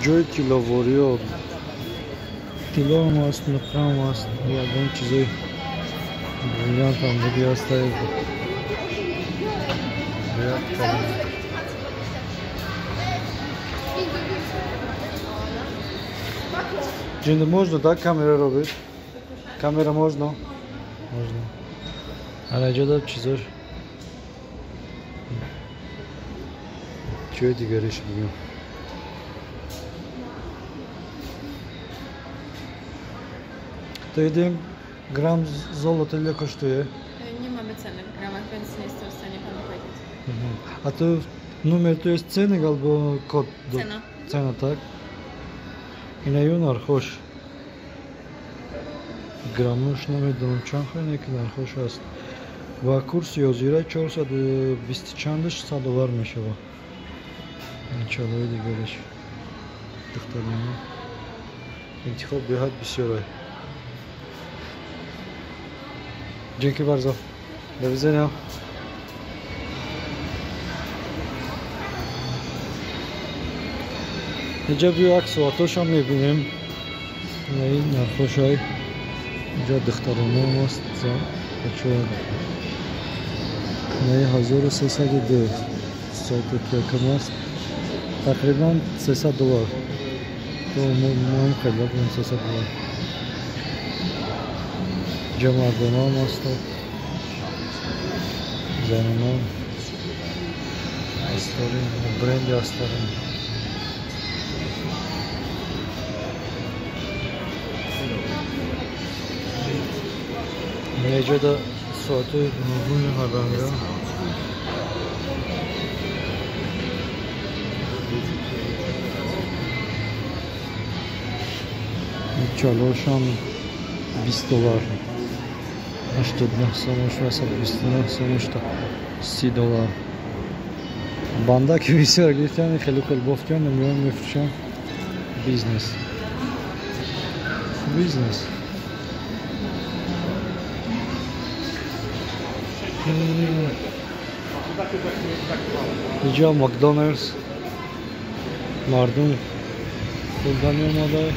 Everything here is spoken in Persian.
جای تیلاواری ها تیلا هم هست، نقره هم هست، یادم چیزای بریلیانت هم بودی هست. Джинда, можно, да, камера робит? Камера можно? Можно. А найдёт чизор? Чё ты говоришь, блин? To 1 gram złota ile kosztuje? Nie mamy ceny w gramach, więc nie jestem w stanie panu powiedzieć. A to numer to jest cenik albo kod? Cena. Cena, tak? I na junar hoş. Grammış namiddam çan xeyli kadar hoş است. و کورس یازیره 420 چندش $100 میشه و انشالله دیگرش دخترانه انتخاب بهت بسیاره. Dzięki bardzo. Do widzenia. اینجا بیو عکس و آتاش هم میبینیم. این نرخوش های اینجا دخترانه هم هست. نه 1302 سایت ترکم هست. تقریبا $300 تو هم خیلی بودیم $300. اینجا مردان هم هست. زنان هم هستاریم برند هستاریم. اینجا دا ساعت نوبون هرانگا چالوش هم $20 89 ساموش واسه 29 ساموش تا $30. بنده که بسیار گرفتن خیلی بافتن نمیان میفروشن. بیزنس اینجا مکدونالدز مردم پولدانی اومده